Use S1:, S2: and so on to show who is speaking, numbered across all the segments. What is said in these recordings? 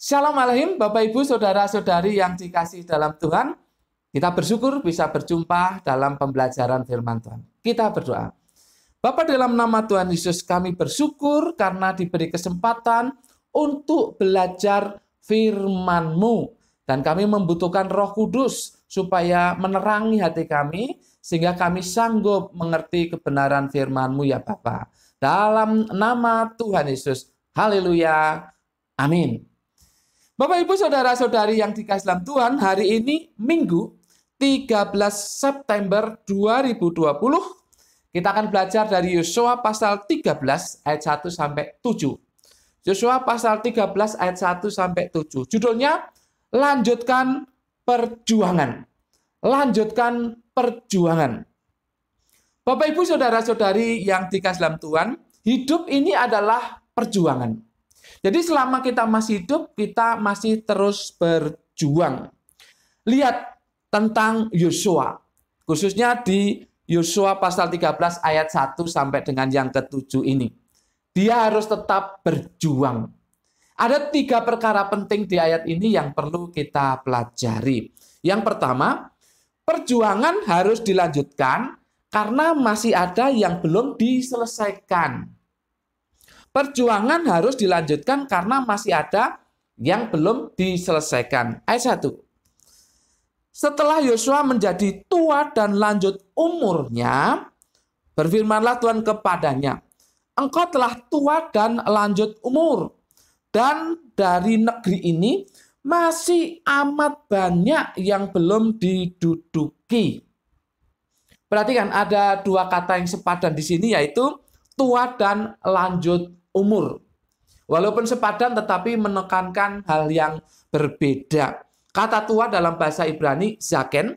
S1: Shalom Alaikum, Bapak Ibu, Saudara-saudari yang dikasihi dalam Tuhan. Kita bersyukur bisa berjumpa dalam pembelajaran firman Tuhan. Kita berdoa. Bapa, dalam nama Tuhan Yesus kami bersyukur karena diberi kesempatan untuk belajar firman-Mu. Dan kami membutuhkan Roh Kudus supaya menerangi hati kami sehingga kami sanggup mengerti kebenaran firman-Mu ya Bapa. Dalam nama Tuhan Yesus. Haleluya. Amin. Bapak Ibu Saudara-saudari yang dikasihi dalam Tuhan, hari ini Minggu 13 September 2020 kita akan belajar dari Yosua pasal 13 ayat 1 sampai 7. Yosua pasal 13 ayat 1 sampai 7. Judulnya Lanjutkan Perjuangan. Lanjutkan Perjuangan. Bapak Ibu Saudara-saudari yang dikasihi dalam Tuhan, hidup ini adalah perjuangan. Jadi selama kita masih hidup, kita masih terus berjuang. Lihat tentang Yosua, khususnya di Yosua pasal 13 ayat 1 sampai dengan yang ke-7 ini. Dia harus tetap berjuang. Ada 3 perkara penting di ayat ini yang perlu kita pelajari. Yang pertama, perjuangan harus dilanjutkan karena masih ada yang belum diselesaikan. Perjuangan harus dilanjutkan karena masih ada yang belum diselesaikan. Ayat 1. Setelah Yosua menjadi tua dan lanjut umurnya, berfirmanlah Tuhan kepadanya, engkau telah tua dan lanjut umur, dan dari negeri ini masih amat banyak yang belum diduduki. Perhatikan, ada 2 kata yang sepadan di sini, yaitu tua dan lanjut umur. Walaupun sepadan tetapi menekankan hal yang berbeda. Kata tua dalam bahasa Ibrani, zaken,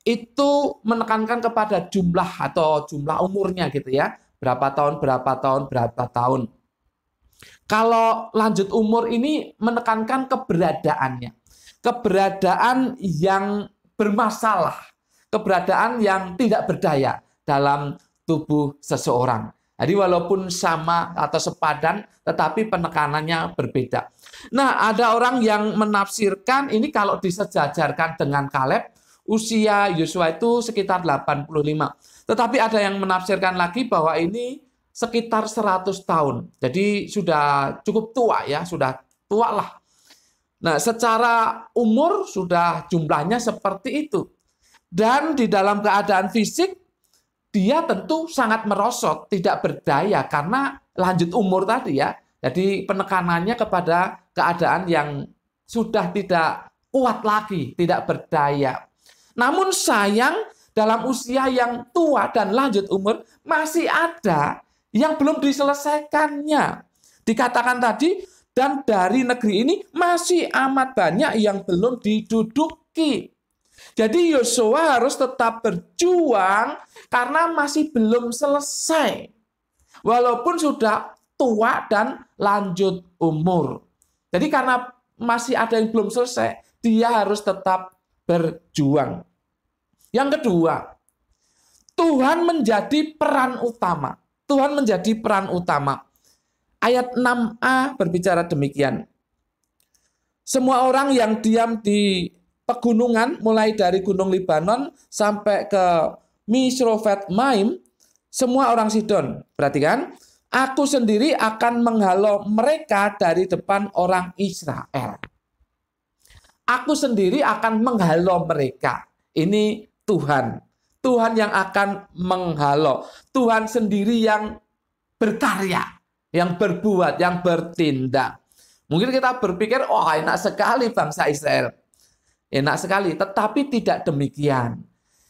S1: itu menekankan kepada jumlah atau jumlah umurnya gitu ya. Berapa tahun, berapa tahun, berapa tahun. Kalau lanjut umur ini menekankan keberadaannya. Keberadaan yang bermasalah. Keberadaan yang tidak berdaya dalam tubuh seseorang. Jadi walaupun sama atau sepadan, tetapi penekanannya berbeda. Nah, ada orang yang menafsirkan ini kalau disejajarkan dengan Kaleb, usia Yosua itu sekitar 85. Tetapi ada yang menafsirkan lagi bahwa ini sekitar 100 tahun. Jadi sudah cukup tua ya, sudah tua lah. Nah, secara umur sudah jumlahnya seperti itu. Dan di dalam keadaan fisik, dia tentu sangat merosot, tidak berdaya karena lanjut umur tadi ya. Jadi penekanannya kepada keadaan yang sudah tidak kuat lagi, tidak berdaya. Namun sayang dalam usia yang tua dan lanjut umur masih ada yang belum diselesaikannya. Dikatakan tadi, dan dari negeri ini masih amat banyak yang belum diduduki. Jadi Yosua harus tetap berjuang karena masih belum selesai. Walaupun sudah tua dan lanjut umur. Jadi karena masih ada yang belum selesai, dia harus tetap berjuang. Yang kedua, Tuhan menjadi peran utama. Tuhan menjadi peran utama. Ayat 6a berbicara demikian. Semua orang yang diam di pegunungan, mulai dari Gunung Libanon sampai ke Misrofet Maim, semua orang Sidon. Perhatikan, aku sendiri akan menghalau mereka dari depan orang Israel. Aku sendiri akan menghalau mereka. Ini Tuhan. Tuhan yang akan menghalau. Tuhan sendiri yang berkarya, yang berbuat, yang bertindak. Mungkin kita berpikir, oh enak sekali bangsa Israel. Enak sekali, tetapi tidak demikian.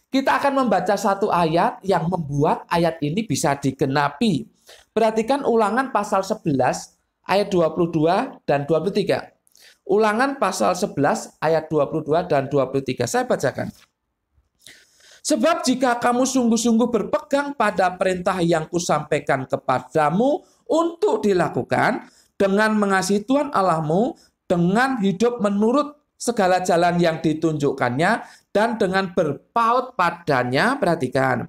S1: Kita akan membaca satu ayat yang membuat ayat ini bisa digenapi. Perhatikan Ulangan pasal 11 ayat 22 dan 23. Ulangan pasal 11 ayat 22 dan 23. Saya bacakan. Sebab jika kamu sungguh-sungguh berpegang pada perintah yang kusampaikan kepadamu untuk dilakukan dengan mengasihi Tuhan Allahmu, dengan hidup menurut segala jalan yang ditunjukkannya, dan dengan berpaut padanya, perhatikan,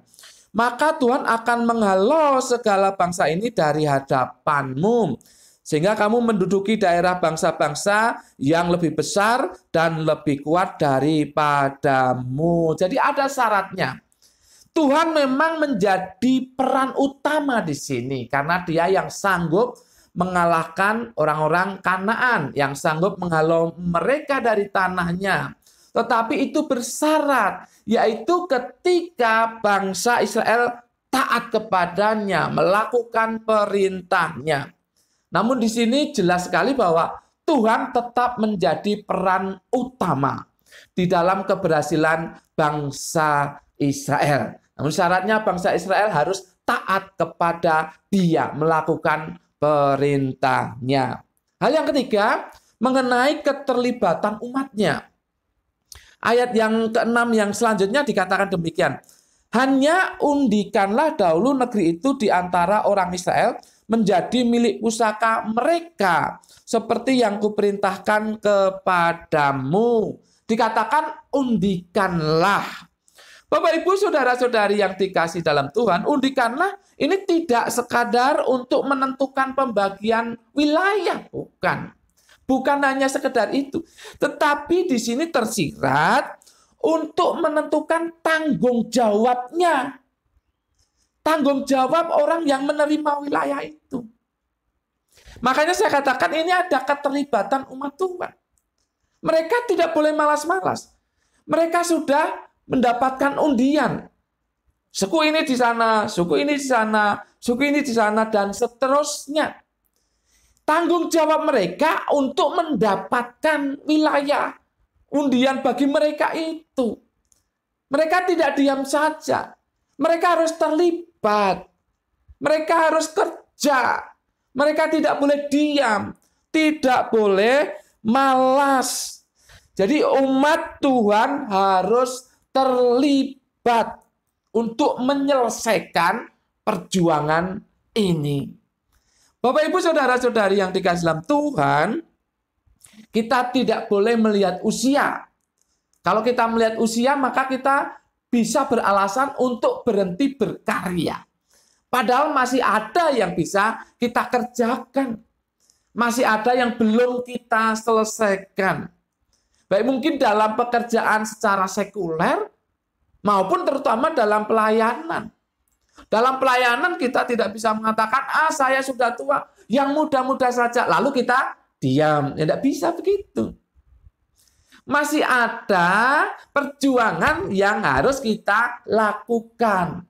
S1: maka Tuhan akan menghalau segala bangsa ini dari hadapanmu, sehingga kamu menduduki daerah bangsa-bangsa yang lebih besar dan lebih kuat daripadamu. Jadi ada syaratnya. Tuhan memang menjadi peran utama di sini karena Dia yang sanggup mengalahkan orang-orang Kanaan, yang sanggup menghalau mereka dari tanahnya. Tetapi itu bersyarat, yaitu ketika bangsa Israel taat kepadanya, melakukan perintahnya. Namun di sini jelas sekali bahwa Tuhan tetap menjadi peran utama di dalam keberhasilan bangsa Israel. Namun syaratnya bangsa Israel harus taat kepada Dia, melakukan perintahnya. Hal yang ketiga, mengenai keterlibatan umatnya. Ayat yang ke-6 yang selanjutnya dikatakan demikian. Hanya undikanlah dahulu negeri itu di antara orang Israel menjadi milik pusaka mereka, seperti yang kuperintahkan kepadamu. Dikatakan undikanlah. Bapak, Ibu, saudara-saudari yang dikasih dalam Tuhan, undikanlah ini tidak sekadar untuk menentukan pembagian wilayah, bukan. Bukan hanya sekedar itu, tetapi di sini tersirat untuk menentukan tanggung jawabnya. Tanggung jawab orang yang menerima wilayah itu. Makanya saya katakan ini ada keterlibatan umat Tuhan. Mereka tidak boleh malas-malas. Mereka sudah mendapatkan undian. Suku ini di sana, suku ini di sana, suku ini di sana, dan seterusnya. Tanggung jawab mereka untuk mendapatkan wilayah undian bagi mereka itu. Mereka tidak diam saja. Mereka harus terlibat. Mereka harus kerja. Mereka tidak boleh diam. Tidak boleh malas. Jadi umat Tuhan harus terlibat untuk menyelesaikan perjuangan ini. Bapak, Ibu, saudara-saudari yang dikasih dalam Tuhan, kita tidak boleh melihat usia. Kalau kita melihat usia, maka kita bisa beralasan untuk berhenti berkarya. Padahal masih ada yang bisa kita kerjakan. Masih ada yang belum kita selesaikan. Baik mungkin dalam pekerjaan secara sekuler, maupun terutama dalam pelayanan. Dalam pelayanan kita tidak bisa mengatakan, saya sudah tua, yang muda-muda saja. Lalu kita diam. Ya, tidak bisa begitu. Masih ada perjuangan yang harus kita lakukan.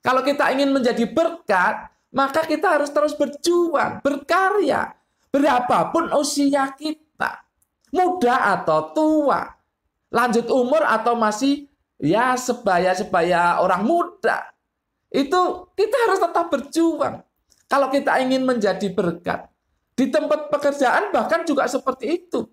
S1: Kalau kita ingin menjadi berkat, maka kita harus terus berjuang, berkarya. Berapapun usia kita. Muda atau tua. Lanjut umur atau masih ya sebaya-sebaya orang muda. Itu kita harus tetap berjuang. Kalau kita ingin menjadi berkat. Di tempat pekerjaan bahkan juga seperti itu.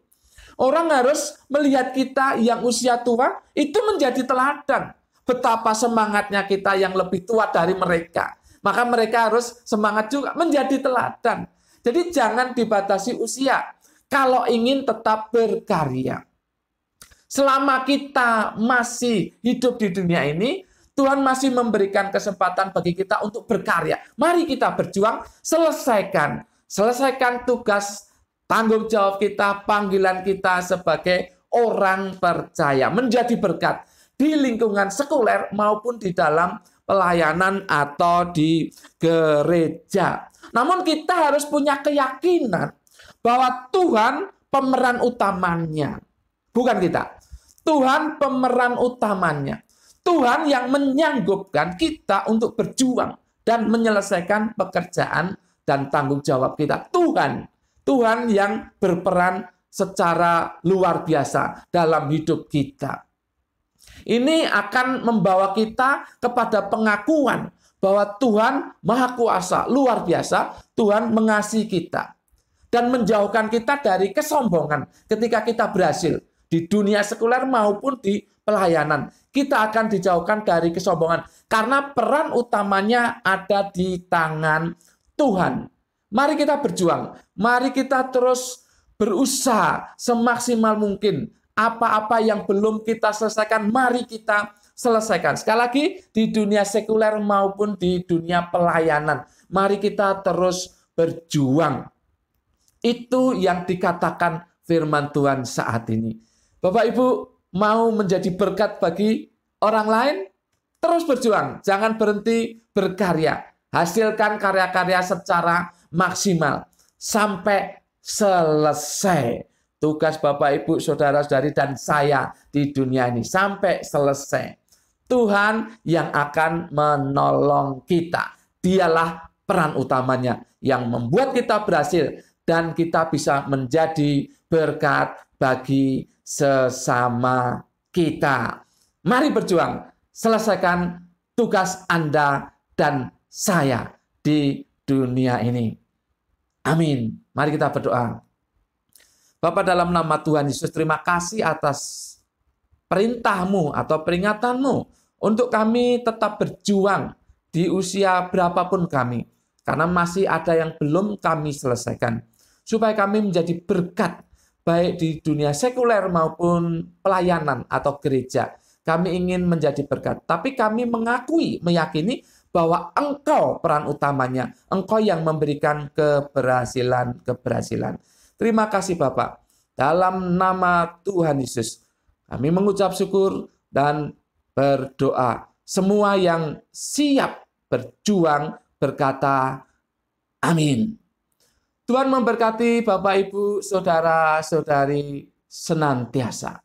S1: Orang harus melihat kita yang usia tua itu menjadi teladan. Betapa semangatnya kita yang lebih tua dari mereka. Maka mereka harus semangat juga menjadi teladan. Jadi jangan dibatasi usia. Kalau ingin tetap berkarya. Selama kita masih hidup di dunia ini, Tuhan masih memberikan kesempatan bagi kita untuk berkarya. Mari kita berjuang, selesaikan tugas, tanggung jawab kita, panggilan kita sebagai orang percaya. Menjadi berkat di lingkungan sekuler maupun di dalam pelayanan atau di gereja. Namun kita harus punya keyakinan bahwa Tuhan pemeran utamanya. Bukan kita. Tuhan pemeran utamanya. Tuhan yang menyanggupkan kita untuk berjuang dan menyelesaikan pekerjaan dan tanggung jawab kita. Tuhan yang berperan secara luar biasa dalam hidup kita. Ini akan membawa kita kepada pengakuan bahwa Tuhan Maha Kuasa, luar biasa, Tuhan mengasihi kita. Dan menjauhkan kita dari kesombongan ketika kita berhasil di dunia sekuler maupun di pelayanan. Kita akan dijauhkan dari kesombongan karena peran utamanya ada di tangan Tuhan. Mari kita berjuang. Mari kita terus berusaha semaksimal mungkin. Apa-apa yang belum kita selesaikan, mari kita selesaikan. Sekali lagi, di dunia sekuler maupun di dunia pelayanan. Mari kita terus berjuang. Itu yang dikatakan firman Tuhan saat ini. Bapak Ibu mau menjadi berkat bagi orang lain? Terus berjuang, jangan berhenti berkarya. Hasilkan karya-karya secara maksimal sampai selesai. Tugas Bapak Ibu, saudara-saudari dan saya di dunia ini sampai selesai. Tuhan yang akan menolong kita. Dialah peran utamanya yang membuat kita berhasil dan kita bisa menjadi berkat bagi sesama kita. Mari berjuang, selesaikan tugas Anda dan saya di dunia ini. Amin. Mari kita berdoa. Bapa, dalam nama Tuhan Yesus, terima kasih atas perintah-Mu atau peringatan-Mu untuk kami tetap berjuang di usia berapapun kami. Karena masih ada yang belum kami selesaikan. Supaya kami menjadi berkat baik di dunia sekuler maupun pelayanan atau gereja. Kami ingin menjadi berkat. Tapi kami meyakini bahwa Engkau peran utamanya. Engkau yang memberikan keberhasilan. Terima kasih Bapak. Dalam nama Tuhan Yesus, kami mengucap syukur dan berdoa. Semua yang siap berjuang berkata, amin. Tuhan memberkati Bapak, Ibu, Saudara-saudari senantiasa.